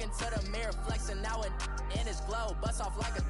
Looking to the mirror, flexing now and in his glow. Bust off like a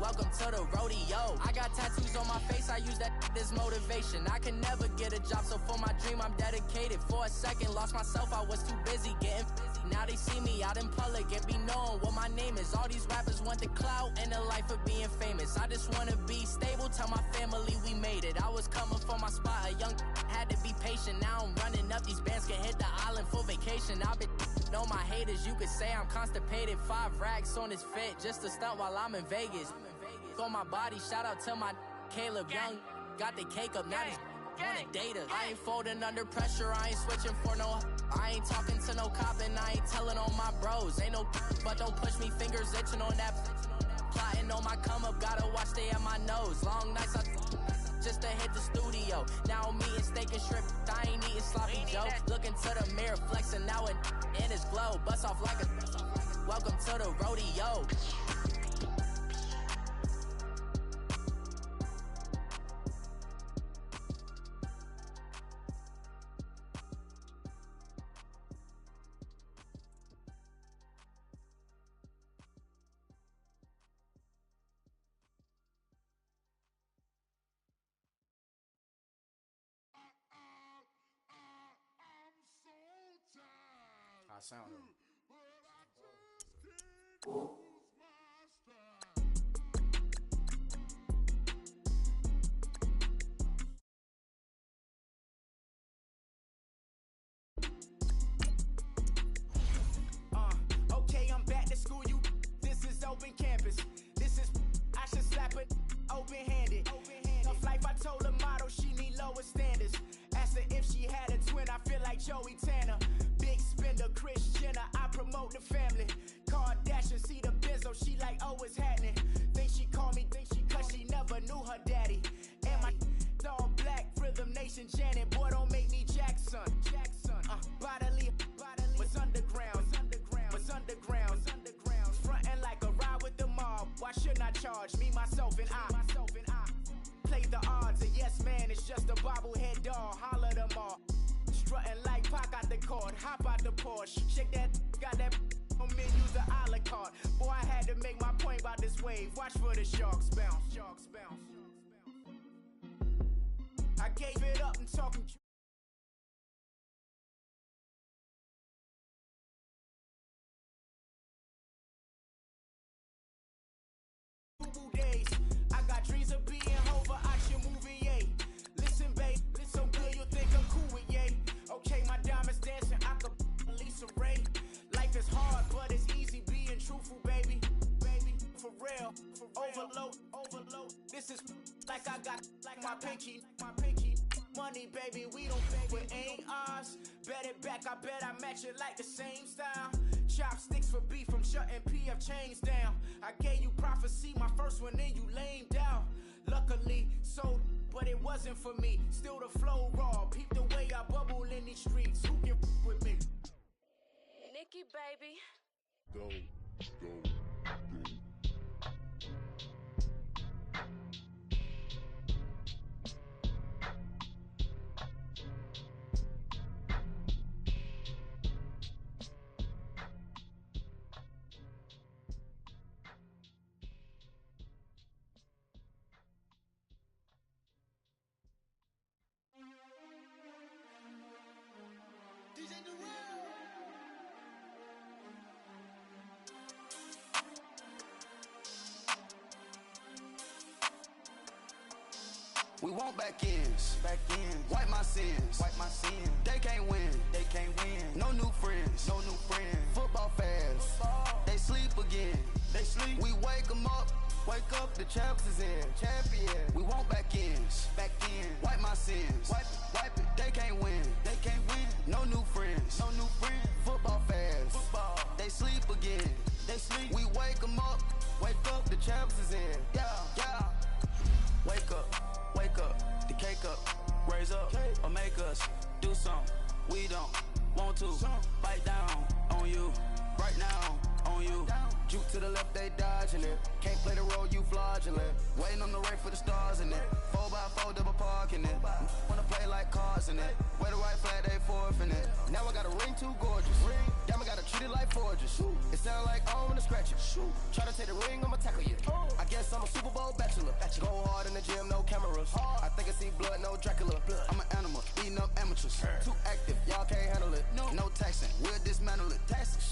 welcome to the rodeo. I got tattoos on my face, I use that as motivation. I can never get a job, so for my dream I'm dedicated. For a second, lost myself, I was too busy getting busy. Now they see me out in public and be known what my name is. All these rappers want the clout and the life of being famous. I just wanna be stable, tell my family we made it. I was coming for my spot, a young had to be patient. Now I'm running up, these bands can hit the island for vacation. I've been know my haters, you could say I'm constipated. 5 racks on his fit, just to stunt while I'm in Vegas. On my body, shout out to my Caleb Young. Got the cake up, now these wanna date us. I ain't folding under pressure, I ain't switching for no. I ain't talking to no cop and I ain't telling on my bros. Ain't no but don't push me, fingers itching on that. Plotting on my come up, gotta watch stay at my nose. Long nights I just to hit the studio. Now I'm eating steak and shrimp, I ain't eating sloppy joe. Looking to the mirror, flexing now and in his glow. Bust off like a welcome to the rodeo. I sound it. Okay, I'm back to school, you. This is open campus. This is, I should slap it open-handed. Tough life, I told her motto, she need lower standards. Asked her if she had a twin, I feel like Joey Tanner. Big spender, Kris Jenner, I promote the family. Kardashian, see the benzo, she like, oh, it's happening. Think she called me, cause she never knew her daddy. And my all black, Rhythm Nation, Janet, boy, don't make me Jackson. Bodily, was underground. Frontin' like a ride with the mob. Why shouldn't I charge me, myself, and I? Play the odds, a yes man is just a bobblehead doll. Holler them all. Strutting like Pac out the court, hop out the Porsche. Shake that, got that on menu, the a la carte. Boy, I had to make my point about this wave. Watch for the sharks bounce. I gave it up and talking. Days. I got dreams of being over out your movie, yay. Listen, babe, listen good, you think I'm cool with yay. Okay, my diamonds dancing, I could Lisa Ray. Life is hard, but it's easy being truthful, baby. For real, overload. This is like I got like my pinky. Money, baby, we don't think it ain't ours. Bet it back, I bet I match it like the same style. Chopsticks for beef, from shutting PF chains down. I gave you prophecy, my first one, then you lamed out. Luckily, so, but it wasn't for me. Still the flow raw, peep the way I bubble in these streets. Who can with me? Nikki, baby. Go. We want back ends. Wipe my sins. They can't win. No new friends. Football fast. They sleep again. We wake them up. Wake up, the champs is in. We want back ends. Wipe my sins. Wipe it. They can't win. No new friends. Football fast. They sleep again. We wake them up. Wake up, the champs is in. Yeah. Wake up, the cake up, raise up, or make us do something we don't want to. Bite down on you, right now on you. Juke to the left, they dodging it. Can't play the role, you fraudulent. Waiting on the rain for the stars in it. 4x4 double parking it. Wanna play like cars in it. Wear the white flag, they forfeit it. Now I got a ring too gorgeous. Damn, I gotta treat it like forges. It sound like I wanna scratch it. Try to take the ring, I'ma tackle you. I guess I'm a Super Bowl bachelor. Go hard in the gym, no cameras. I think I see blood, no Dracula. I'm an animal, eating up amateurs. Too active, y'all can't handle it. No taxing, we'll dismantle it.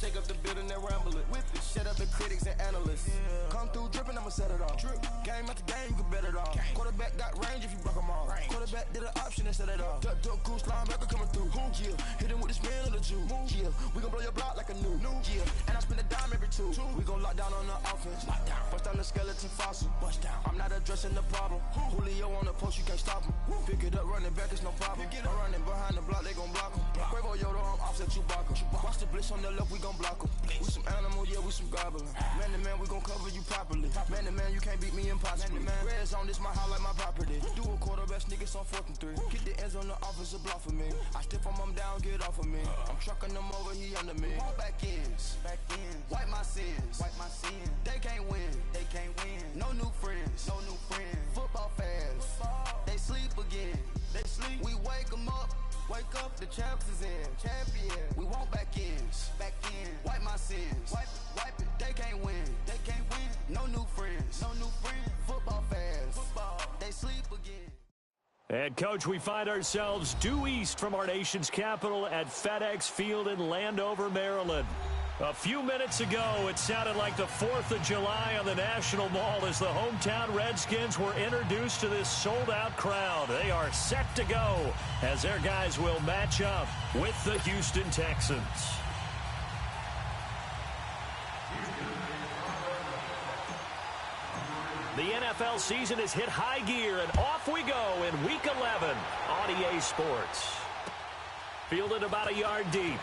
Shake up the building and ramble it. Whip it, shut up the critics and analysts. Come through dripping, I'ma set it off. Game after game, you can bet it off. Quarterback got range if you broke them off. Quarterback did an option and set it off. Duck goose linebacker coming through. Yeah, hit him with the spin of the Jew. Yeah, we gon' blow your block like a new. Yeah, and I spend a dime every two. We gon' lock down on the offense. Bust down the skeleton fossil. Bust down. I'm not addressing the problem. Julio on the post, you can't stop him. Pick it up, running back, it's no problem. I'm running behind the block, they gon' block him. Quavo Yoda, I'm offset Chewbacca. Watch the blitz on the left, we gon' block him. We some animal, yeah, we some goblin. Man to man, we gon' cover you properly. Man to man, you can't beat me impossibly. Red zone, this my highlight, my property. Do a quarterback sneakers on 4th and 3. Get the ends on the offensive block for me. I stiff him, I'm down, get off of me. I'm trucking them over, he under me. Back ends, wipe my sins, They can't win, No new friends, Football fans, they sleep again. We wake them up. Wake up, the champs is in. Champion. We want back ends. Wipe my sins. Wipe it. They can't win. No new friends. Football fans. They sleep again. And, Coach, we find ourselves due east from our nation's capital at FedEx Field in Landover, Maryland. A few minutes ago, it sounded like the 4th of July on the National Mall as the hometown Redskins were introduced to this sold-out crowd. They are set to go as their guys will match up with the Houston Texans. The NFL season has hit high gear, and off we go in Week 11 on EA Sports. Fielded about a yard deep.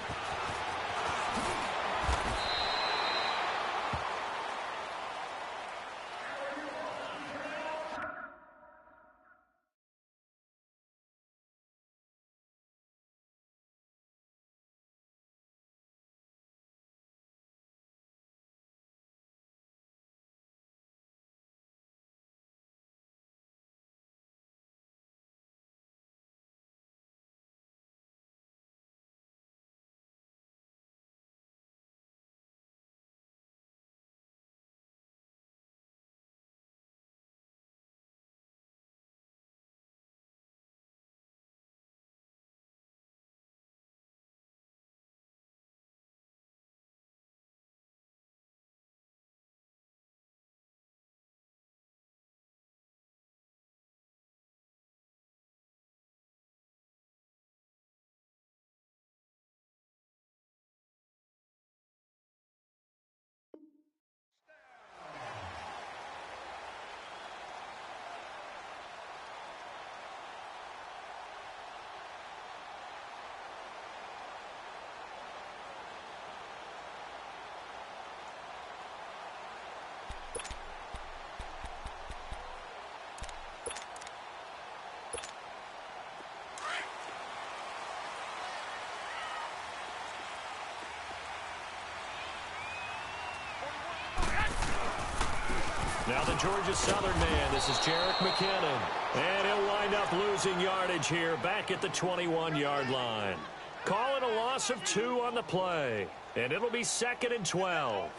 Now the Georgia Southern man, this is Jerick McKinnon. And he'll wind up losing yardage here back at the 21-yard line. Calling a loss of 2 on the play. And it'll be 2nd and 12.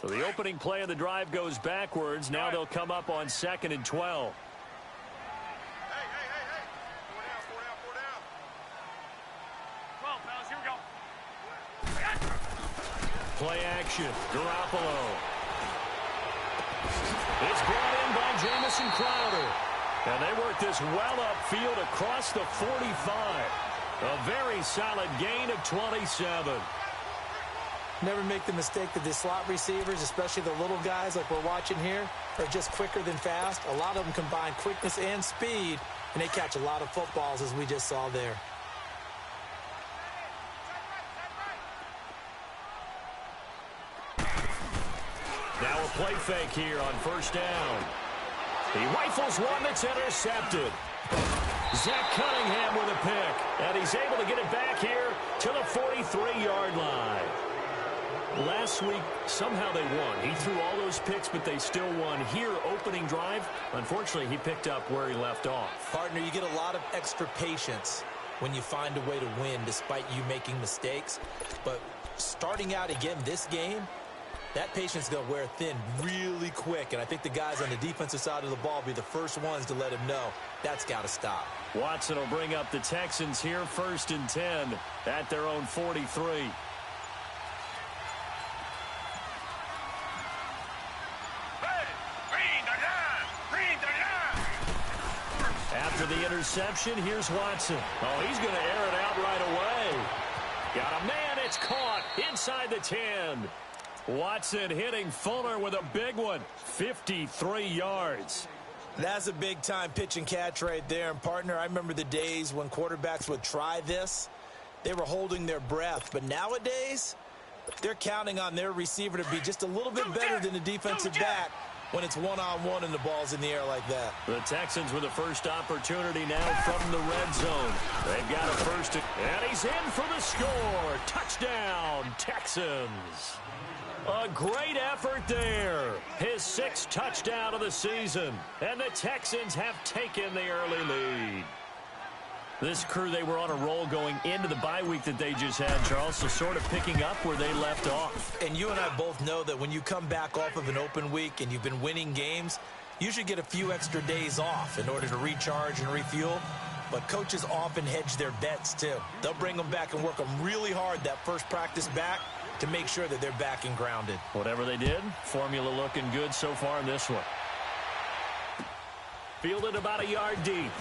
So the opening play of the drive goes backwards. Now they'll come up on 2nd and 12. Play action. Garoppolo. It's brought in by Jamison Crowder. And they work this well upfield across the 45. A very solid gain of 27. Never make the mistake that the slot receivers, especially the little guys like we're watching here, are just quicker than fast. A lot of them combine quickness and speed, and they catch a lot of footballs, as we just saw there. Now a play fake here on 1st down. He rifles one that's intercepted. Zach Cunningham with a pick, and he's able to get it back here to the 43-yard line. Last week, somehow they won. He threw all those picks, but they still won. Here, opening drive, unfortunately, he picked up where he left off. Partner, you get a lot of extra patience when you find a way to win despite you making mistakes. But starting out again this game, that patience is going to wear thin really quick, and I think the guys on the defensive side of the ball will be the first ones to let him know that's got to stop. Watson will bring up the Texans here, 1st and 10 at their own 43. After the interception, here's Watson. Oh, he's going to air it out right away. Got a man, it's caught inside the 10. Watson hitting Fuller with a big one, 53 yards. That's a big-time pitch and catch right there. And, partner, I remember the days when quarterbacks would try this. They were holding their breath. But nowadays, they're counting on their receiver to be just a little bit better than the defensive back when it's one-on-one and the ball's in the air like that. The Texans with the first opportunity now from the red zone. They've got a first, and he's in for the score. Touchdown, Texans. A great effort there. His 6th touchdown of the season. And the Texans have taken the early lead. This crew, they were on a roll going into the bye week that they just had, Charles, so sort of picking up where they left off. And you and I both know that when you come back off of an open week and you've been winning games, you should get a few extra days off in order to recharge and refuel. But coaches often hedge their bets, too. They'll bring them back and work them really hard that first practice back to make sure that they're back and grounded. Whatever they did, formula looking good so far in this one. Fielded about a yard deep.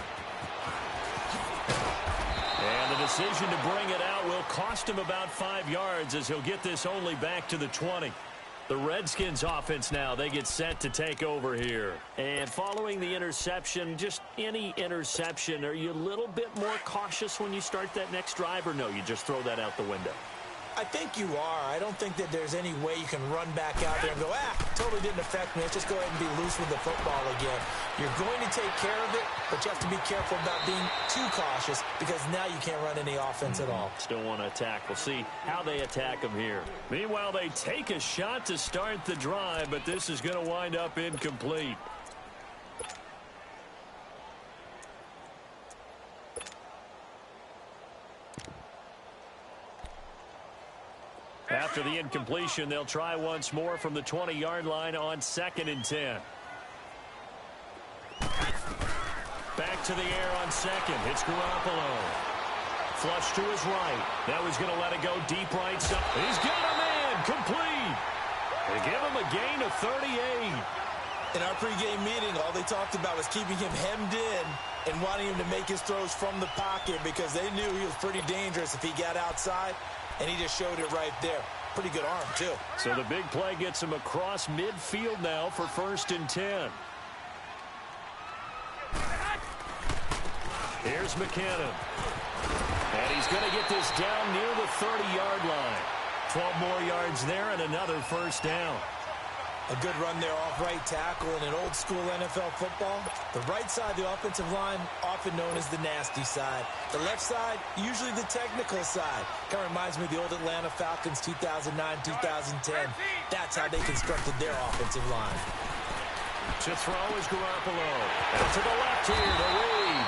And the decision to bring it out will cost him about 5 yards as he'll get this only back to the 20. The Redskins offense now, they get set to take over here. And following the interception, just any interception, are you a little bit more cautious when you start that next drive, or no, you just throw that out the window? I think you are. I don't think that there's any way you can run back out there and go, totally didn't affect me. Let's just go ahead and be loose with the football again. You're going to take care of it, but you have to be careful about being too cautious because now you can't run any offense at all. Still want to attack. We'll see how they attack them here. Meanwhile, they take a shot to start the drive, but this is going to wind up incomplete. After the incompletion, they'll try once more from the 20-yard line on 2nd and 10. Back to the air on 2nd. It's Garoppolo. Flush to his right. Now he's going to let it go deep right side. He's got a man. Complete. They give him a gain of 38. In our pregame meeting, all they talked about was keeping him hemmed in and wanting him to make his throws from the pocket because they knew he was pretty dangerous if he got outside. And he just showed it right there. Pretty good arm, too. So the big play gets him across midfield now for 1st and 10. Here's McKinnon. And he's going to get this down near the 30-yard line. 12 more yards there and another first down. A good run there off right tackle in an old-school NFL football. The right side of the offensive line, often known as the nasty side. The left side, usually the technical side. Kind of reminds me of the old Atlanta Falcons 2009-2010. That's how they constructed their offensive line. To throw is Garoppolo. And to the left here to Reed.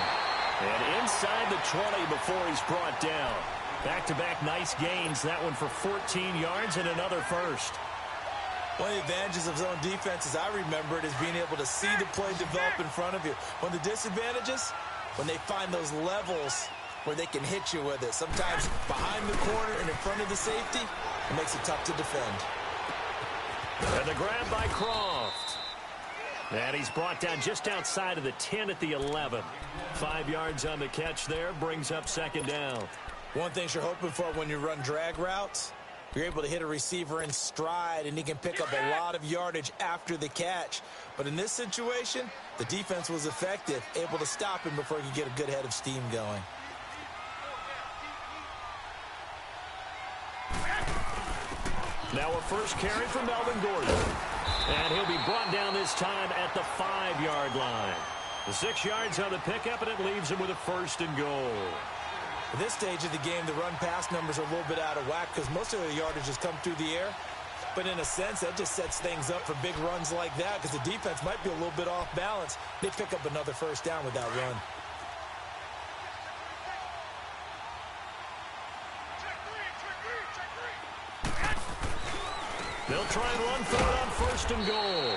And inside the 20 before he's brought down. Back-to-back nice gains. That one for 14 yards and another first. One of the advantages of zone defense, as I remember it, is being able to see the play develop in front of you. One of the disadvantages, when they find those levels where they can hit you with it. Sometimes behind the corner and in front of the safety, it makes it tough to defend. And the grab by Croft. And he's brought down just outside of the 10 at the 11. 5 yards on the catch there, brings up 2nd down. One thing you're hoping for when you run drag routes, you're able to hit a receiver in stride, and he can pick up a lot of yardage after the catch. But in this situation, the defense was effective, able to stop him before he could get a good head of steam going. Now a first carry for Melvin Gordon. And he'll be brought down this time at the 5-yard line. The 6 yards on the pickup, and it leaves him with a first and goal. At this stage of the game, the run-pass numbers are a little bit out of whack because most of the yardage has come through the air. But in a sense, that just sets things up for big runs like that because the defense might be a little bit off balance. They pick up another first down with that run. They'll try and run for it on first and goal.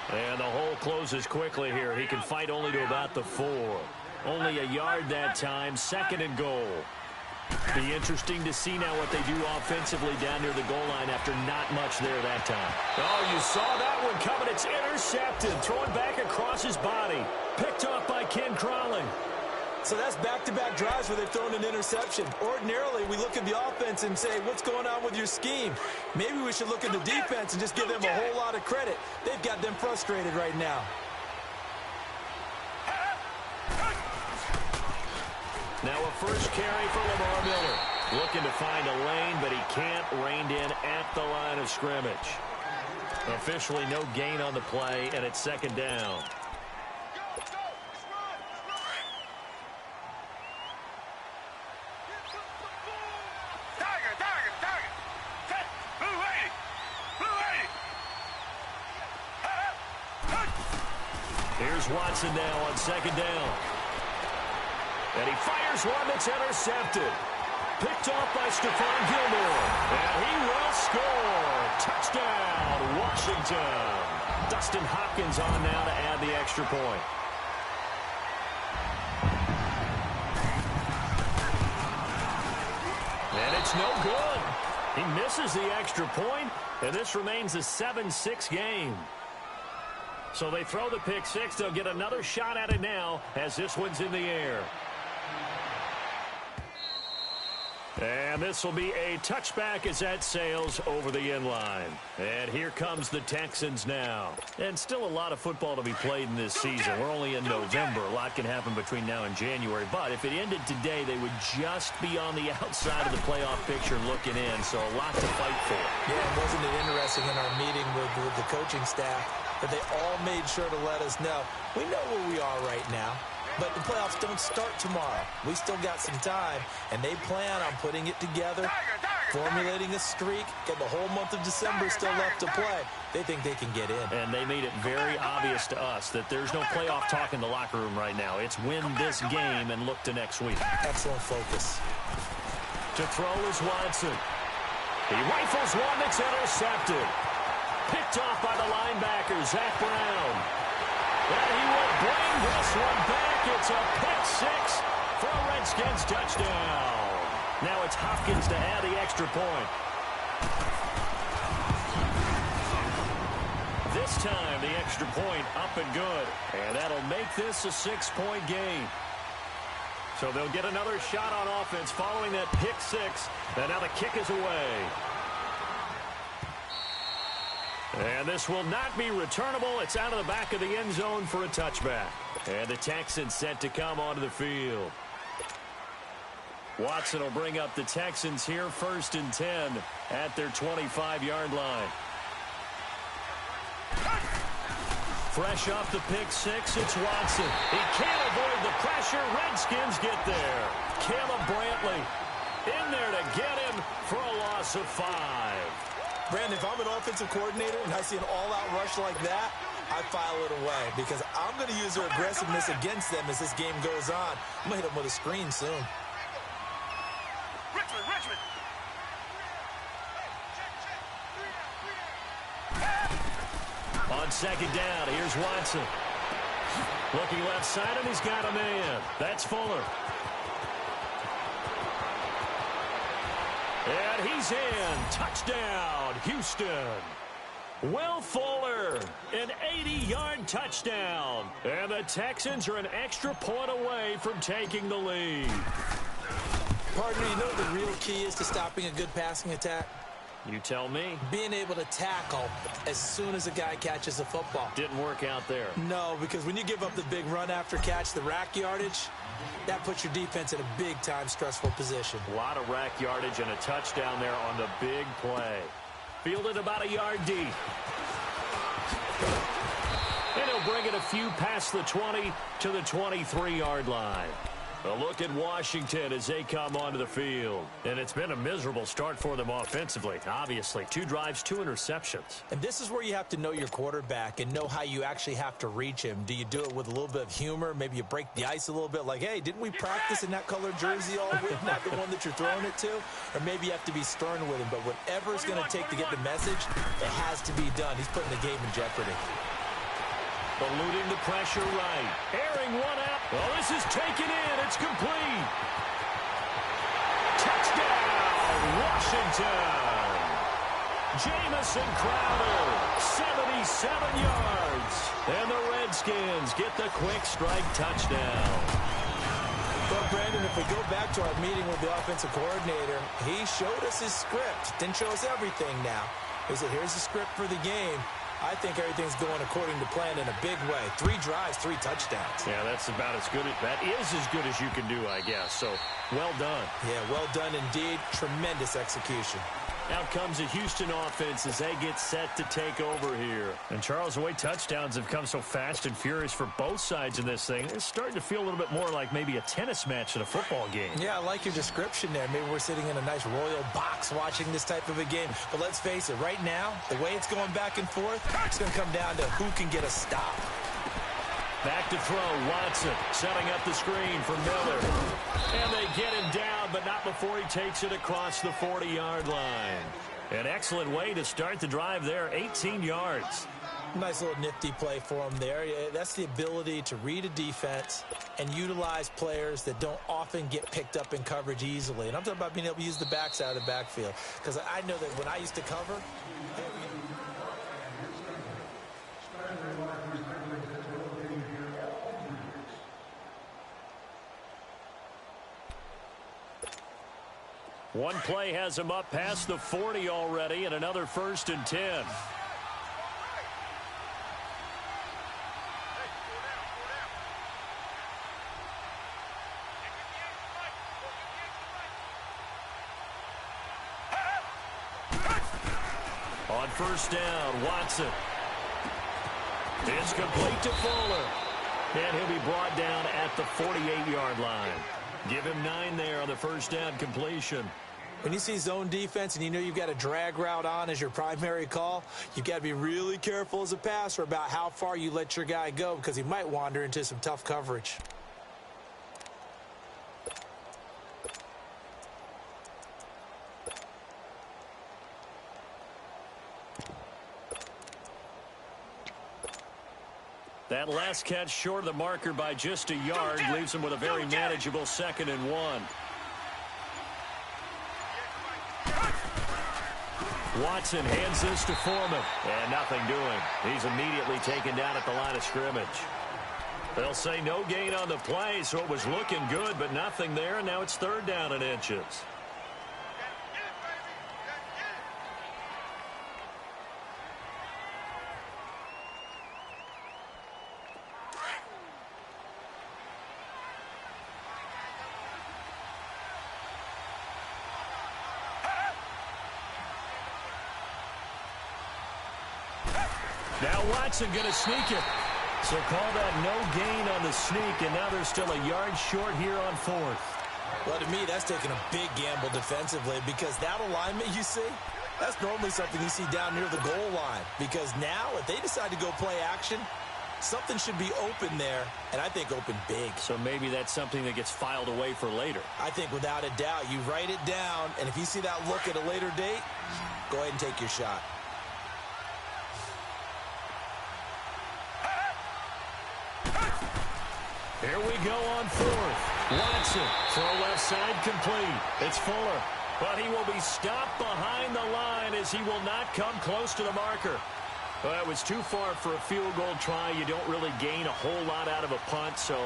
And the hole closes quickly here. He can fight only to about the 4. Only a yard that time, second and goal. Be interesting to see now what they do offensively down near the goal line after not much there that time. Oh, you saw that one coming. It's intercepted. Throwing back across his body. Picked off by Ken Crawley. So that's back-to-back drives where they've thrown an interception. Ordinarily, we look at the offense and say, what's going on with your scheme? Maybe we should look at the defense and just give them a whole lot of credit. They've got them frustrated right now. Now a first carry for Lamar Miller. Looking to find a lane, but he can't. Reined in at the line of scrimmage. Officially no gain on the play, and it's second down. Here's Watson now on second down. And he fires one that's intercepted. Picked off by Stephon Gilmore. And he will score. Touchdown, Washington. Dustin Hopkins on now to add the extra point. And it's no good. He misses the extra point, and this remains a 7-6 game. So they throw the pick six. They'll get another shot at it now as this one's in the air. And this will be a touchback as that sails over the end line. And here comes the Texans now. And still a lot of football to be played in this season. We're only in November. A lot can happen between now and January. But if it ended today, they would just be on the outside of the playoff picture looking in. So a lot to fight for. Yeah, wasn't it interesting in our meeting with the coaching staff that they all made sure to let us know, we know where we are right now. But the playoffs don't start tomorrow. We still got some time, and they plan on putting it together, formulating a streak, and the whole month of December still left to play. They think they can get in. And they made it very obvious to us that there's no playoff talk in the locker room right now. It's win this game and look to next week. Excellent focus. To throw is Watson. He rifles one that's intercepted. Picked off by the linebacker, Zach Brown. And he will bring this one back. It's a pick six for a Redskins touchdown. Now it's Hopkins to add the extra point. This time the extra point up and good. And that'll make this a 6-point game. So they'll get another shot on offense following that pick six. And now the kick is away. And this will not be returnable. It's out of the back of the end zone for a touchback. And the Texans set to come onto the field. Watson will bring up the Texans here 1st and 10 at their 25-yard line. Fresh off the pick six, it's Watson. He can't avoid the pressure. Redskins get there. Caleb Brantley in there to get him for a loss of 5. Brandon, if I'm an offensive coordinator and I see an all-out rush like that, I file it away because I'm going to use their aggressiveness against them as this game goes on. I'm going to hit them with a screen soon. Richmond. On second down, here's Watson. Looking left side, and he's got a man. That's Fuller. And he's in. Touchdown, Houston. Will Fuller, an 80-yard touchdown. And the Texans are an extra point away from taking the lead. Partner, you know what the real key is to stopping a good passing attack? You tell me. Being able to tackle as soon as a guy catches the football. Didn't work out there. No, because when you give up the big run after catch, the rack yardage, that puts your defense in a big-time stressful position. A lot of rack yardage and a touchdown there on the big play. Fielded about a yard deep. And he'll bring it a few past the 20 to the 23-yard line. A look at Washington as they come onto the field. And it's been a miserable start for them offensively. Obviously, 2 drives, 2 interceptions. And this is where you have to know your quarterback and know how you actually have to reach him. Do you do it with a little bit of humor? Maybe you break the ice a little bit like, hey, didn't we practice in that colored jersey all week, not the one that you're throwing it to? Or maybe you have to be stern with him. But whatever it's going to take to get the message, it has to be done. He's putting the game in jeopardy. Eluding the pressure right. Airing one out. Well, this is taken in. It's complete. Touchdown, Washington. Jamison Crowder, 77 yards. And the Redskins get the quick strike touchdown. Well, Brandon, if we go back to our meeting with the offensive coordinator, he showed us his script. Didn't show us everything now. He said, here's the script for the game. I think everything's going according to plan in a big way. 3 drives, 3 touchdowns. Yeah, that's about as good. That is as good as you can do, I guess. So, well done. Yeah, well done indeed. Tremendous execution. Out comes the Houston offense as they get set to take over here. And, Charles, the way touchdowns have come so fast and furious for both sides in this thing, it's starting to feel a little bit more like maybe a tennis match than a football game. Yeah, I like your description there. Maybe we're sitting in a nice royal box watching this type of a game. But let's face it, right now, the way it's going back and forth, it's going to come down to who can get a stop. Back to throw, Watson setting up the screen for Miller. And they get him down, but not before he takes it across the 40-yard line. An excellent way to start the drive there, 18 yards. Nice little nifty play for him there. That's the ability to read a defense and utilize players that don't often get picked up in coverage easily. And I'm talking about being able to use the backside of the backfield. Because I know that when I used to cover, one play has him up past the 40 already, and another 1st and 10. On 1st down, Watson. It's complete to Fuller. And he'll be brought down at the 48-yard line. Give him 9 there on the 1st down completion. When you see zone defense and you know you've got a drag route on as your primary call, you've got to be really careful as a passer about how far you let your guy go because he might wander into some tough coverage. That last catch short of the marker by just a yard leaves him with a very manageable 2nd and 1. Watson hands this to Foreman. And nothing doing. He's immediately taken down at the line of scrimmage. They'll say no gain on the play, so it was looking good, but nothing there. And now it's 3rd down and inches. Now Watson going to sneak it. So call that no gain on the sneak, and now they're still a yard short here on 4th. Well, to me, that's taking a big gamble defensively because that alignment you see, that's normally something you see down near the goal line. Because now, if they decide to go play action, something should be open there, and I think open big. So maybe that's something that gets filed away for later. I think without a doubt, you write it down, and if you see that look at a later date, go ahead and take your shot. Here we go on 4th. Watson, throw left side complete. It's Fuller, but he will be stopped behind the line as he will not come close to the marker. Well, it was too far for a field goal try. You don't really gain a whole lot out of a punt, so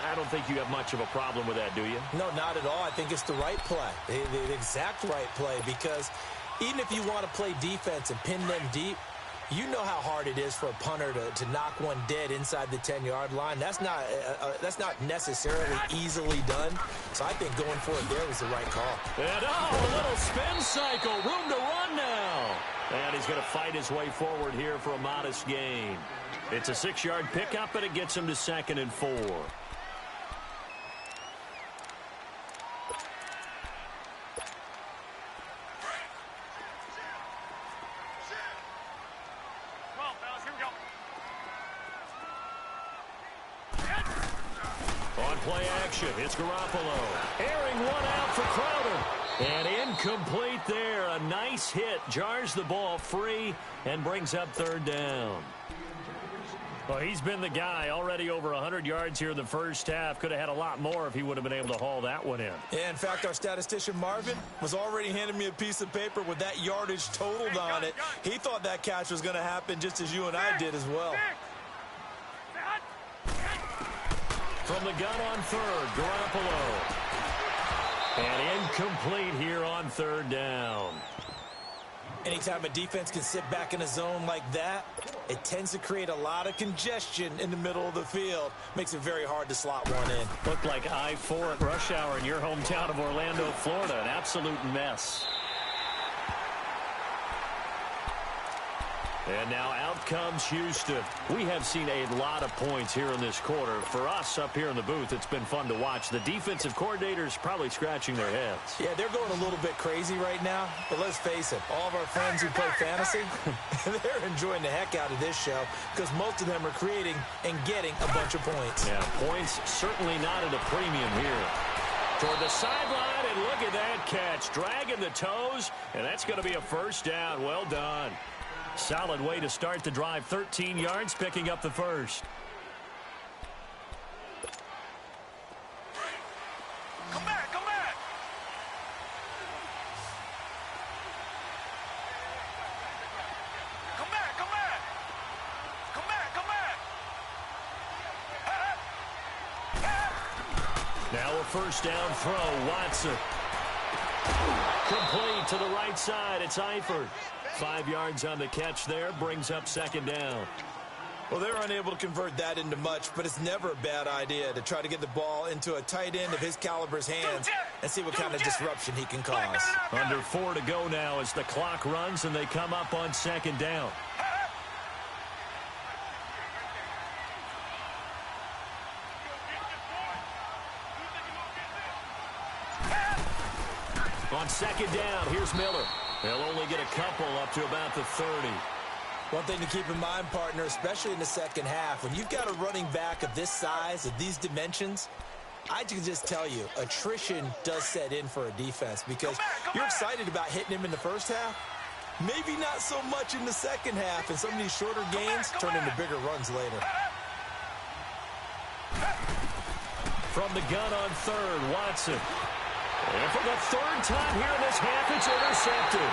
I don't think you have much of a problem with that, do you? No, not at all. I think it's the right play, the exact right play, because even if you want to play defense and pin them deep, you know how hard it is for a punter to knock one dead inside the 10-yard line. That's not necessarily easily done. So I think going for it there was the right call. And a little spin cycle. Room to run now. And he's going to fight his way forward here for a modest gain. It's a 6-yard pickup, and it gets him to 2nd and 4. On play action, it's Garoppolo. Airing one out for Crowder. And incomplete there. A nice hit. Jars the ball free and brings up 3rd down. Well, he's been the guy. Already over 100 yards here in the first half. Could have had a lot more if he would have been able to haul that one in. Yeah, in fact, our statistician Marvin was already handing me a piece of paper with that yardage totaled on it. He thought that catch was going to happen just as you and I did as well. From the gun on 3rd, Garoppolo. And incomplete here on 3rd down. Anytime a defense can sit back in a zone like that, it tends to create a lot of congestion in the middle of the field. Makes it very hard to slot one in. Looked like I-4 at rush hour in your hometown of Orlando, Florida. An absolute mess. And now out comes Houston. We have seen a lot of points here in this quarter. For us up here in the booth, it's been fun to watch. The defensive coordinators probably scratching their heads. Yeah, they're going a little bit crazy right now. But let's face it, all of our friends who play fantasy, they're enjoying the heck out of this show because most of them are creating and getting a bunch of points. Yeah, points certainly not at a premium here. Toward the sideline, and look at that catch. Dragging the toes, and that's going to be a 1st down. Well done. Solid way to start the drive. 13 yards, picking up the 1st. Come back, come back. Come back, come back. Come back, come back. Now a 1st down throw. Watson. Complete to the right side. It's Eifert. 5 yards on the catch there. Brings up 2nd down. Well, they're unable to convert that into much, but it's never a bad idea to try to get the ball into a tight end of his caliber's hands and see what kind of disruption he can cause. Under 4 to go now as the clock runs and they come up on 2nd down. On 2nd down, here's Miller. They'll only get a couple up to about the 30. One thing to keep in mind, partner, especially in the second half, when you've got a running back of this size, of these dimensions, I can just tell you, attrition does set in for a defense because you're excited about hitting him in the first half. Maybe not so much in the second half, and some of these shorter gains turn into bigger runs later. From the gun on 3rd, Watson. And for the 3rd time here in this half, it's intercepted.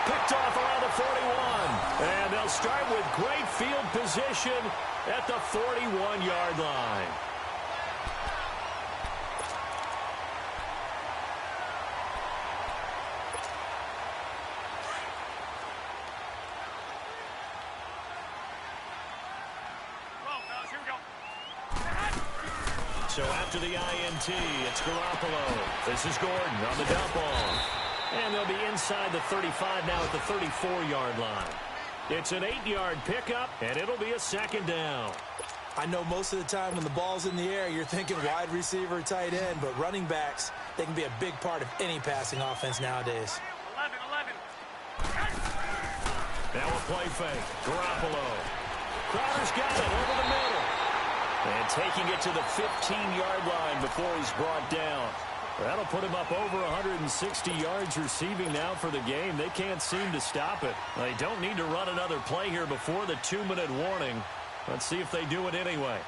Picked off around the 41. And they'll start with great field position at the 41-yard line. So after the INT, it's Garoppolo. This is Gordon on the dump off. And they'll be inside the 35 now at the 34-yard line. It's an 8-yard pickup, and it'll be a 2nd down. I know most of the time when the ball's in the air, you're thinking wide receiver, tight end, but running backs, they can be a big part of any passing offense nowadays. 11. Now a play fake. Garoppolo. Crowder's got it over the middle. And taking it to the 15-yard line before he's brought down. That'll put him up over 160 yards receiving now for the game. They can't seem to stop it. They don't need to run another play here before the 2-minute warning. Let's see if they do it anyway.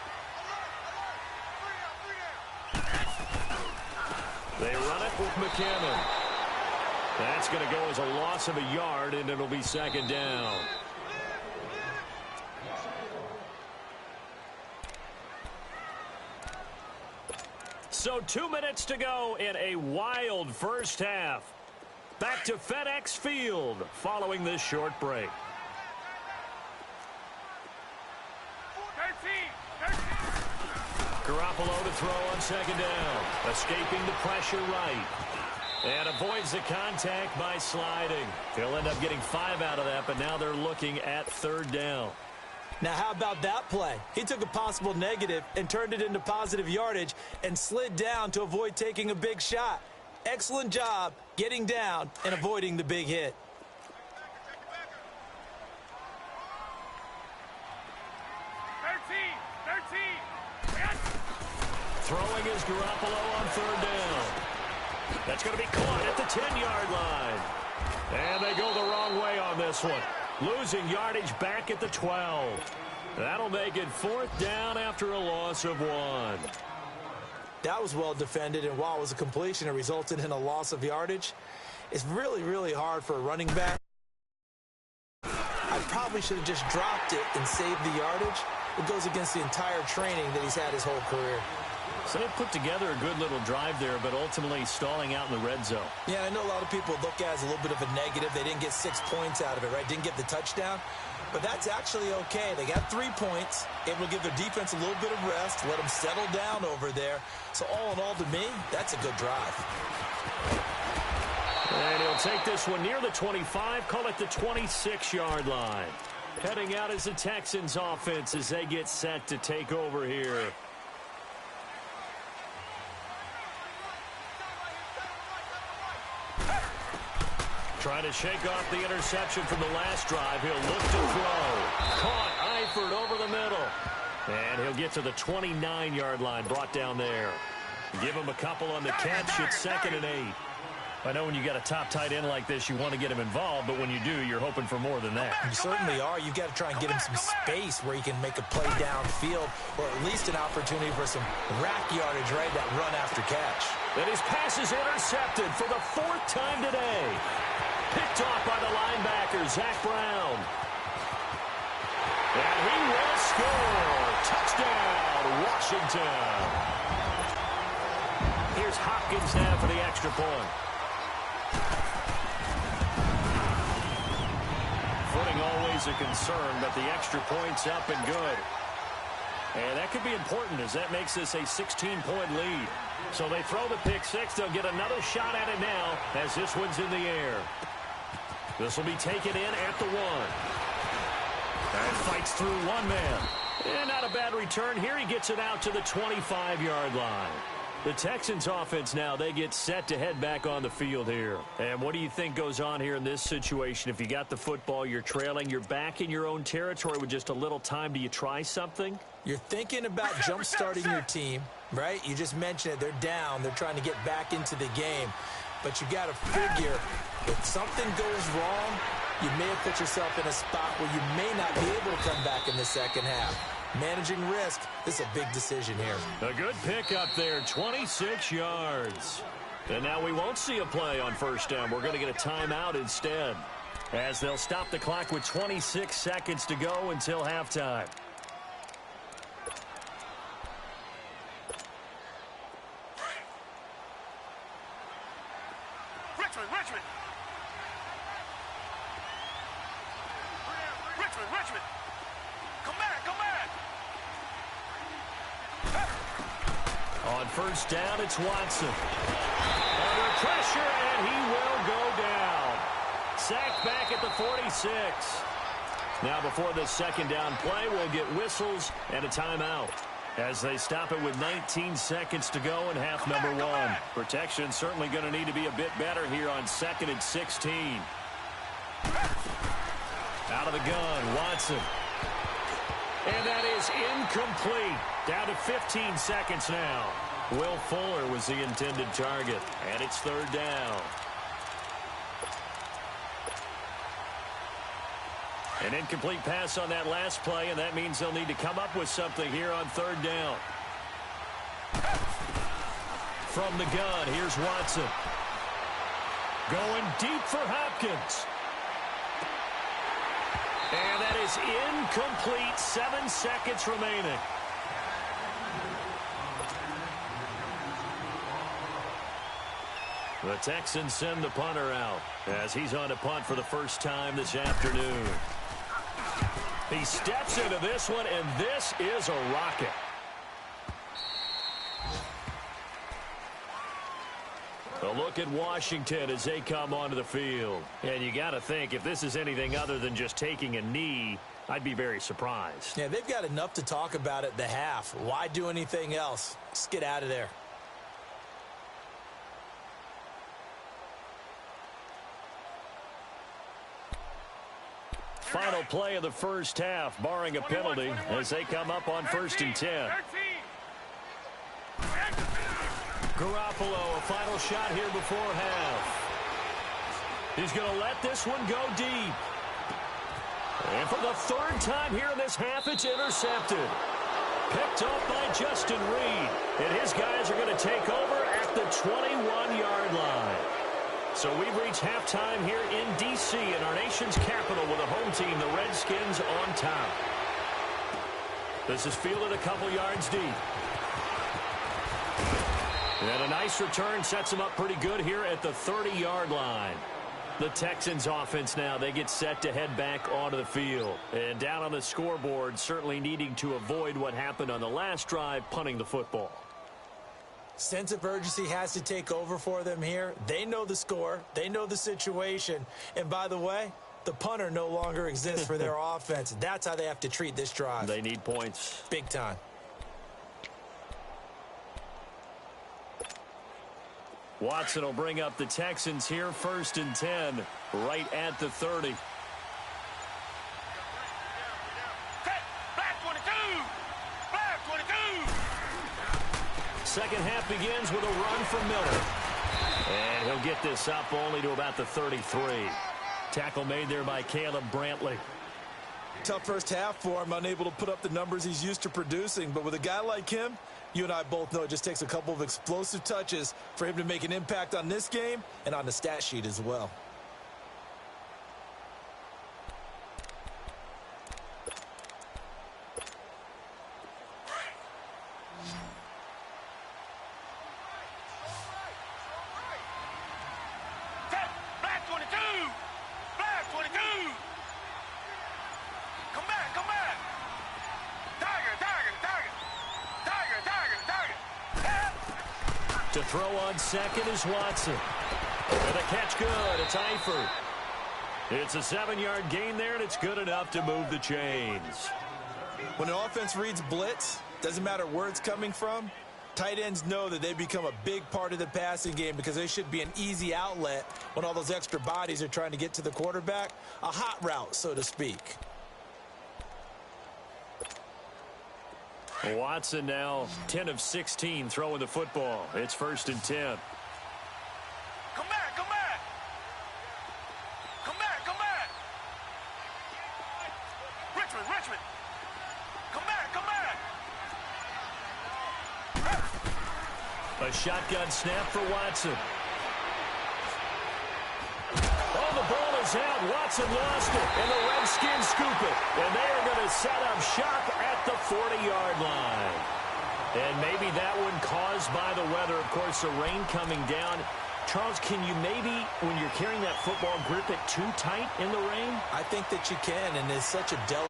They run it with McKinnon. That's going to go as a loss of a yard, and it'll be 2nd down. So 2 minutes to go in a wild first half. Back to FedEx Field following this short break. 13. Garoppolo to throw on 2nd down. Escaping the pressure right. And avoids the contact by sliding. He'll end up getting 5 out of that, but now they're looking at 3rd down. Now, how about that play? He took a possible negative and turned it into positive yardage and slid down to avoid taking a big shot. Excellent job getting down and avoiding the big hit. Throwing is Garoppolo on 3rd down. That's going to be caught at the 10-yard line. And they go the wrong way on this one. Losing yardage back at the 12. That'll make it 4th down after a loss of 1. That was well defended, and while it was a completion, it resulted in a loss of yardage. It's really, really hard for a running back. I probably should have just dropped it and saved the yardage. It goes against the entire training that he's had his whole career. So they put together a good little drive there, but ultimately stalling out in the red zone. Yeah, I know a lot of people look at it as a little bit of a negative. They didn't get 6 points out of it, right? Didn't get the touchdown. But that's actually okay. They got 3 points, able to give their defense a little bit of rest, let them settle down over there. So all in all, to me, that's a good drive. And he'll take this one near the 25, call it the 26-yard line. Heading out as the Texans offense as they get set to take over here. Trying to shake off the interception from the last drive. He'll look to throw. Caught Eifert over the middle. And he'll get to the 29-yard line, brought down there. Give him a couple on the catch. It's 2nd and 8. I know when you got a top tight end like this, you want to get him involved, but when you do, you're hoping for more than that. You certainly are. You've got to try and get him some space where he can make a play downfield, or at least an opportunity for some rack yardage, right? That run after catch. And his pass is intercepted for the 4th time today. Picked off by the linebacker, Zach Brown. And he will score. Touchdown, Washington. Here's Hopkins now for the extra point. Footing always a concern, but the extra point's up and good. And that could be important as that makes this a 16-point lead. So they throw the pick 6. They'll get another shot at it now as this one's in the air. This will be taken in at the 1. And fights through one man. And not a bad return. Here he gets it out to the 25-yard line. The Texans offense now, they get set to head back on the field here. And what do you think goes on here in this situation? If you got the football, you're trailing, you're back in your own territory with just a little time. Do you try something? You're thinking about jump-starting your team, right? You just mentioned it. They're down. They're trying to get back into the game. But you got to figure if something goes wrong, you may have put yourself in a spot where you may not be able to come back in the second half. Managing risk, this is a big decision here. A good pick up there, 26 yards. And now we won't see a play on 1st down. We're going to get a timeout instead, as they'll stop the clock with 26 seconds to go until halftime. Richmond. Come back. On 1st down, it's Watson. Under pressure, and he will go down. Sacked back at the 46. Now before this 2nd down play, we'll get whistles and a timeout, as they stop it with 19 seconds to go in half number 1. Protection certainly going to need to be a bit better here on 2nd and 16. Out of the gun, Watson. And that is incomplete. Down to 15 seconds now. Will Fuller was the intended target, and it's 3rd down. An incomplete pass on that last play, and that means they'll need to come up with something here on 3rd down. From the gun, here's Watson. Going deep for Hopkins. And that is incomplete. 7 seconds remaining. The Texans send the punter out as he's on to punt for the first time this afternoon. He steps into this one, and this is a rocket. A look at Washington as they come onto the field. And you got to think, if this is anything other than just taking a knee, I'd be very surprised. Yeah, they've got enough to talk about at the half. Why do anything else? Just get out of there. Final play of the first half, barring a penalty, as they come up on 1st and 10. Garoppolo, a final shot here before half. He's going to let this one go deep. And for the 3rd time here in this half, it's intercepted. Picked off by Justin Reed. And his guys are going to take over at the 21-yard line. So we've reached halftime here in D.C. in our nation's capital with a home team, the Redskins, on top. This is fielded a couple yards deep. And a nice return sets them up pretty good here at the 30-yard line. The Texans offense now, they get set to head back onto the field. And down on the scoreboard, certainly needing to avoid what happened on the last drive, punting the football. Sense of urgency has to take over for them here. They know the score. They know the situation. And by the way, the punter no longer exists for their offense. That's how they have to treat this drive. They need points. Big time. Watson will bring up the Texans here, 1st and 10, right at the 30. Second half begins with a run from Miller. And he'll get this up only to about the 33. Tackle made there by Caleb Brantley. Tough first half for him, unable to put up the numbers he's used to producing. But with a guy like him, you and I both know it just takes a couple of explosive touches for him to make an impact on this game and on the stat sheet as well. To throw on second is Watson. And the catch good. It's Eifert. It's a 7-yard gain there, and it's good enough to move the chains. When an offense reads blitz, doesn't matter where it's coming from, tight ends know that they become a big part of the passing game because they should be an easy outlet when all those extra bodies are trying to get to the quarterback. A hot route, so to speak. Watson now 10 of 16 throwing the football. It's 1st and 10. Come back, come back. Come back, come back. Richmond. Come back. A shotgun snap for Watson. Oh, the ball is out. Watson lost it, and the Redskins scoop it. And they are going to set up shop at the 40-yard line. And maybe that one caused by the weather. Of course, the rain coming down. Charles, can you maybe, when you're carrying that football, grip it too tight in the rain? I think that you can, and it's such a delicate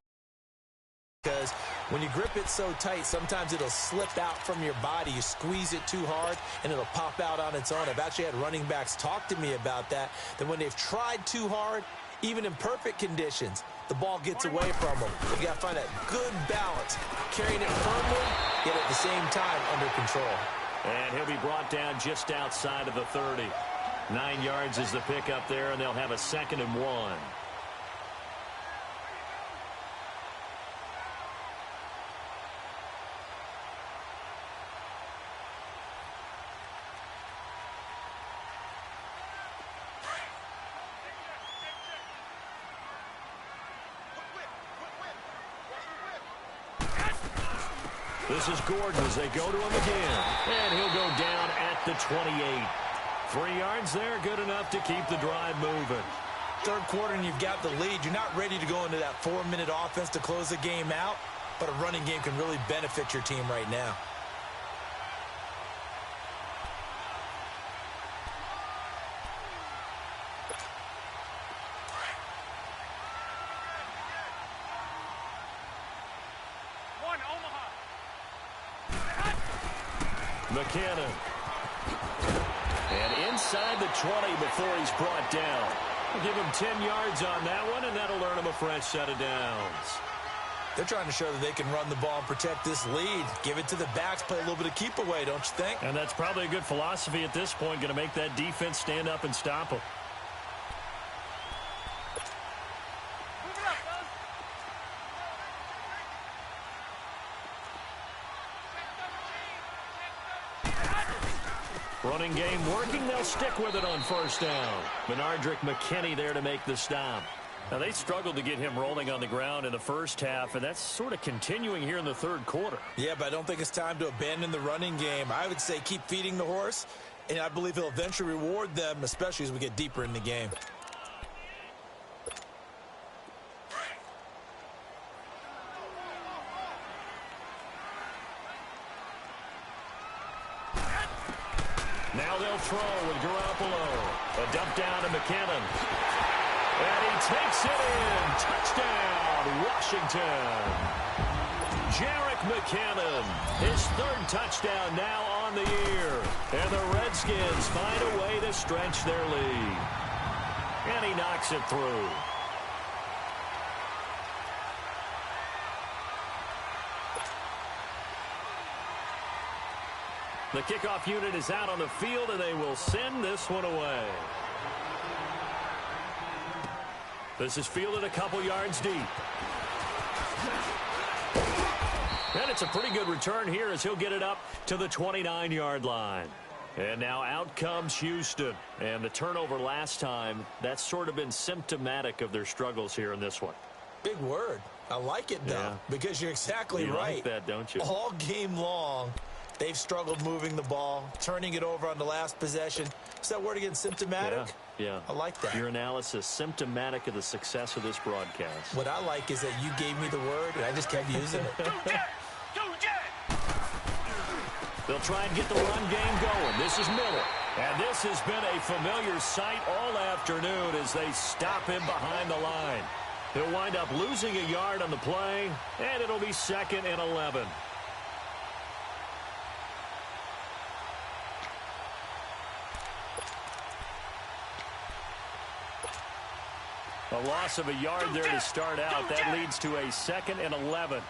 because when you grip it so tight, sometimes it'll slip out from your body. You squeeze it too hard, and it'll pop out on its own. I've actually had running backs talk to me about that when they've tried too hard, even in perfect conditions, the ball gets away from them. You got to find that good balance, carrying it firmly, yet at the same time under control. And he'll be brought down just outside of the 30. 9 yards is the pickup there, and they'll have a 2nd and 1. This is Gordon as they go to him again. And he'll go down at the 28. 3 yards there, good enough to keep the drive moving. Third quarter and you've got the lead. You're not ready to go into that 4-minute offense to close the game out, but a running game can really benefit your team right now. McKinnon. And inside the 20 before he's brought down. We'll give him 10 yards on that one, and that'll earn him a fresh set of downs. They're trying to show that they can run the ball and protect this lead. Give it to the backs, play a little bit of keep away, don't you think? And that's probably a good philosophy at this point, going to make that defense stand up and stop them. Running game working. They'll stick with it on first down. Benardrick McKinney there to make the stop. Now, they struggled to get him rolling on the ground in the first half, and that's sort of continuing here in the third quarter. Yeah, but I don't think it's time to abandon the running game. I would say keep feeding the horse, and I believe he'll eventually reward them, especially as we get deeper in the game. Now they'll throw with Garoppolo. A dump down to McKinnon. And he takes it in. Touchdown, Washington. Jarek McKinnon, his third touchdown now on the year. And the Redskins find a way to stretch their lead. And he knocks it through. The kickoff unit is out on the field, and they will send this one away. This is fielded a couple yards deep. And it's a pretty good return here as he'll get it up to the 29-yard line. And now out comes Houston. And the turnover last time, that's sort of been symptomatic of their struggles here in this one. Big word. I like it, though, because you're exactly right. You like that, don't you? All game long, they've struggled moving the ball, turning it over on the last possession. Is that word again, symptomatic? Yeah. I like that. Your analysis, symptomatic of the success of this broadcast. What I like is that you gave me the word, and I just kept using it. Go Jet! They'll try and get the run game going. This is Miller. And this has been a familiar sight all afternoon as they stop him behind the line. He'll wind up losing a yard on the play, and it'll be 2nd and 11. A loss of a yard there to start out. That leads to a 2nd and 11.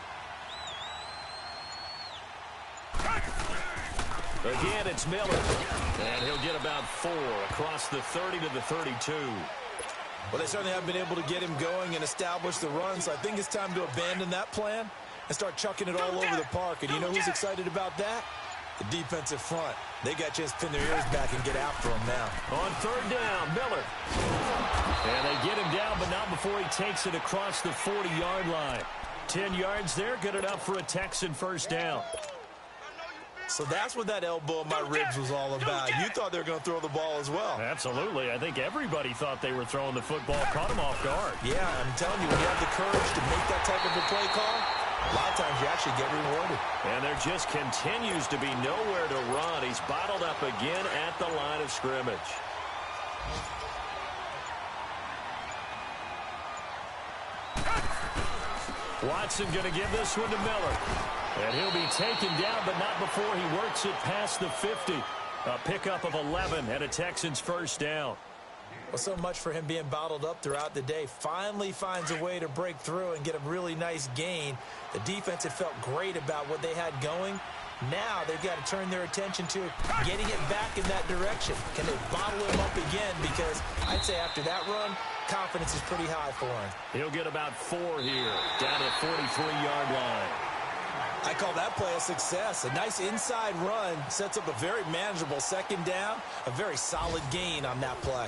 Again, it's Miller. And he'll get about 4 across the 30 to the 32. Well, they certainly have been able to get him going and establish the run, so I think it's time to abandon that plan and start chucking it all over the park. And you know who's excited about that? The defensive front. They got a chance to pin their ears back and get after him now. On 3rd down, Miller. And they get him down, but not before he takes it across the 40-yard line. 10 yards there, good enough for a Texan first down. So that's what that elbow in my ribs was all about. You thought they were going to throw the ball as well. Absolutely. I think everybody thought they were throwing the football, caught him off guard. Yeah, I'm telling you, when you have the courage to make that type of a play call, a lot of times you actually get rewarded. And there just continues to be nowhere to run. He's bottled up again at the line of scrimmage. Watson going to give this one to Miller. And he'll be taken down, but not before he works it past the 50. A pickup of 11 and a Texans first down. Well, so much for him being bottled up throughout the day. Finally finds a way to break through and get a really nice gain. The defense had felt great about what they had going. Now they've got to turn their attention to getting it back in that direction. Can they bottle him up again? Because I'd say after that run, confidence is pretty high for him. He'll get about 4 here, down at 43-yard line. I call that play a success. A nice inside run sets up a very manageable 2nd down, a very solid gain on that play.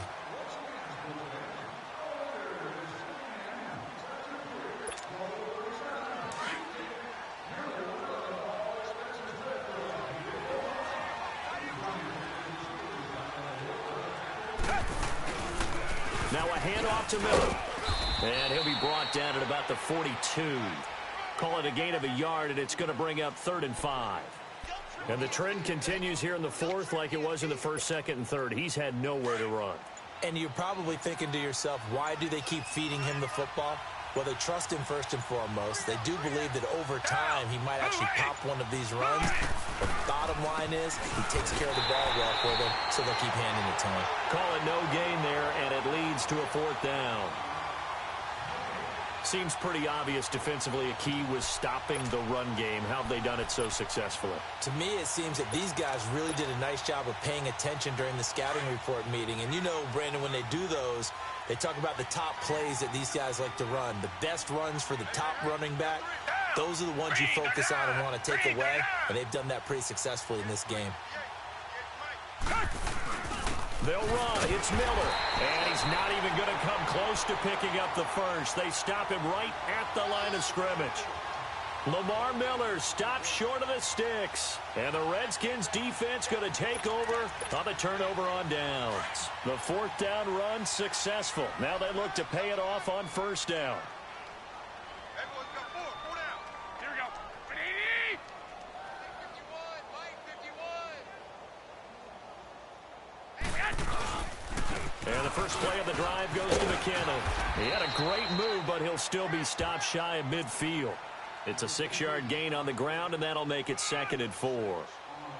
Now a handoff to Miller. And he'll be brought down at about the 42. Call it a gain of a yard, and it's going to bring up 3rd and 5. And the trend continues here in the 4th like it was in the 1st, 2nd, and 3rd. He's had nowhere to run. And you're probably thinking to yourself, why do they keep feeding him the football? Well, they trust him first and foremost. They do believe that over time he might actually pop one of these runs. But the bottom line is he takes care of the ball well for them, so they'll keep handing it to him. Call it no gain there, and it leads to a 4th down. Seems pretty obvious defensively a key was stopping the run game. How have they done it so successfully? To me, it seems that these guys really did a nice job of paying attention during the scouting report meeting. And you know, Brandon, when they do those, they talk about the top plays that these guys like to run. The best runs for the top running back, those are the ones you focus on and want to take away. And they've done that pretty successfully in this game. They'll run. It's Miller. And he's not even going to come close to picking up the first. They stop him right at the line of scrimmage. Lamar Miller stops short of the sticks. And the Redskins defense going to take over on the turnover on downs. The 4th down run successful. Now they look to pay it off on 1st down. Everyone's got 4 down. Here we go. Panini! 51, Mike, 51. And the first play of the drive goes to McKinnon. He had a great move, but he'll still be stopped shy of midfield. It's a 6-yard gain on the ground, and that'll make it 2nd and 4.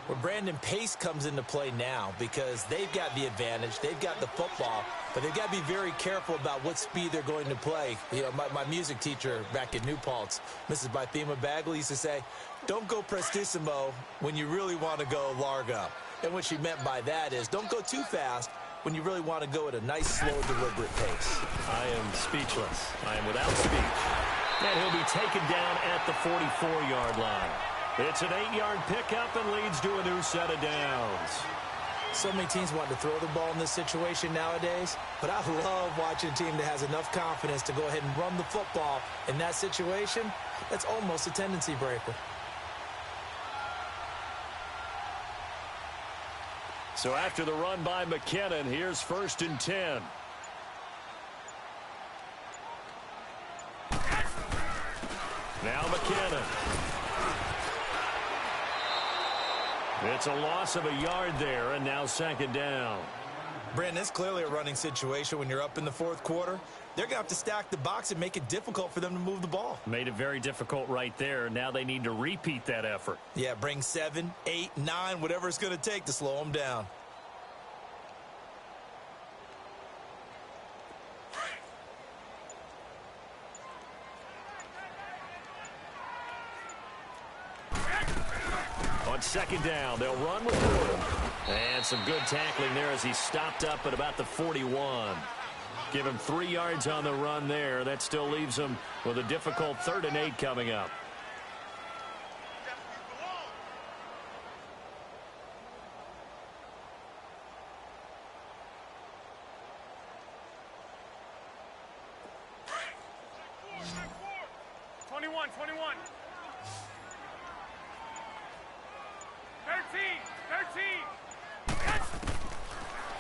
Well, Brandon, pace comes into play now because they've got the advantage. They've got the football, but they've got to be very careful about what speed they're going to play. You know, my music teacher back at New Paltz, Mrs. Bythema Bagley, used to say, don't go prestissimo when you really want to go largo. And what she meant by that is don't go too fast when you really want to go at a nice, slow, deliberate pace. I am speechless. I am without speech. And he'll be taken down at the 44-yard line. It's an 8-yard pickup and leads to a new set of downs. So many teams want to throw the ball in this situation nowadays, but I love watching a team that has enough confidence to go ahead and run the football. In that situation, that's almost a tendency breaker. So after the run by McKinnon, here's 1st and 10. Now McKinnon. It's a loss of a yard there, and now 2nd down. Brandon, it's clearly a running situation when you're up in the 4th quarter. They're going to have to stack the box and make it difficult for them to move the ball. Made it very difficult right there. Now they need to repeat that effort. Yeah, bring 7, 8, 9, whatever it's going to take to slow them down. On 2nd down, they'll run with Gordon. And some good tackling there as he stopped up at about the 41. Give him 3 yards on the run there. That still leaves him with a difficult 3rd and 8 coming up.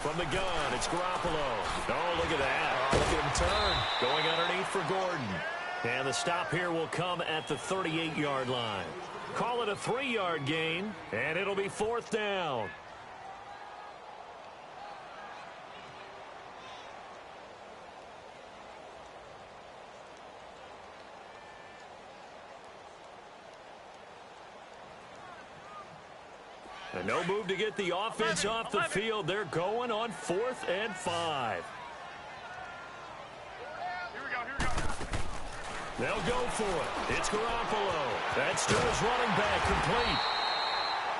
From the gun, it's Garoppolo. Oh, look at that. Oh, look at him turn. Going underneath for Gordon. And the stop here will come at the 38-yard line. Call it a 3-yard gain, and it'll be 4th down. And no move to get the offense off the field. They're going on 4th and 5. Here we go. They'll go for it. It's Garoppolo. That's to his running back, complete.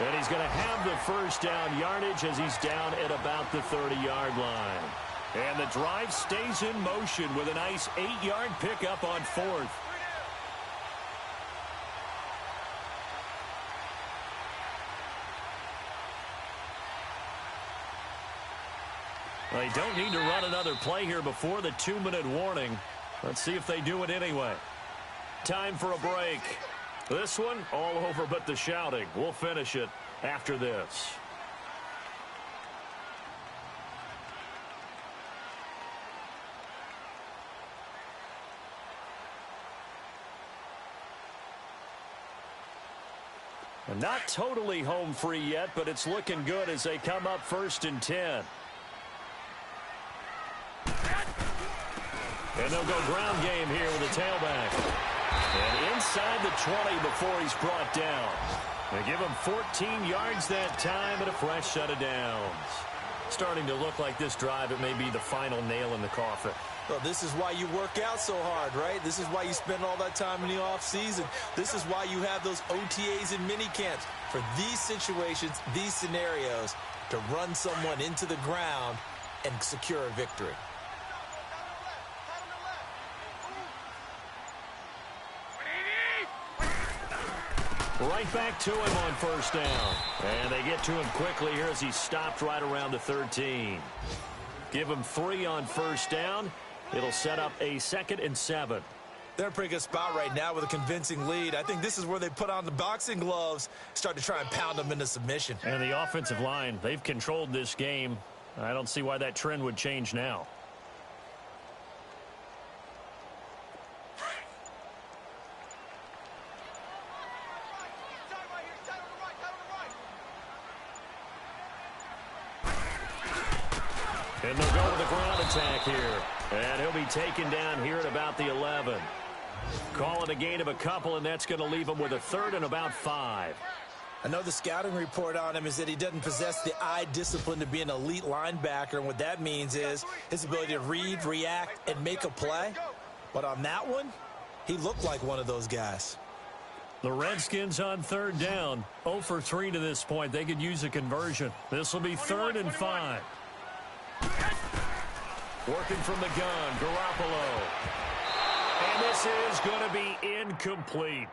And he's going to have the 1st down yardage as he's down at about the 30-yard line. And the drive stays in motion with a nice 8-yard pickup on 4th. They don't need to run another play here before the 2-minute warning. Let's see if they do it anyway. Time for a break. This one all over but the shouting. We'll finish it after this. And not totally home free yet, but it's looking good as they come up 1st and 10. And they'll go ground game here with a tailback. And inside the 20 before he's brought down. They give him 14 yards that time and a fresh set of downs. Starting to look like this drive, it may be the final nail in the coffin. Well, this is why you work out so hard, right? This is why you spend all that time in the offseason. This is why you have those OTAs and mini camps. For these situations, these scenarios, to run someone into the ground and secure a victory. Right back to him on first down. And they get to him quickly here as he stopped right around the 13. Give him 3 on first down. It'll set up a 2nd and 7. They're in a pretty good spot right now with a convincing lead. I think this is where they put on the boxing gloves, start to try and pound them into submission. And the offensive line, they've controlled this game. I don't see why that trend would change now. And they'll go with the ground attack here. And he'll be taken down here at about the 11. Call it a gain of a couple, and that's going to leave him with a 3rd and about 5. I know the scouting report on him is that he doesn't possess the eye discipline to be an elite linebacker, and what that means is his ability to read, react, and make a play. But on that one, he looked like one of those guys. The Redskins on 3rd down. 0 for 3 to this point. They could use a conversion. This will be 3rd and 5. Working from the gun, Garoppolo. And this is going to be incomplete.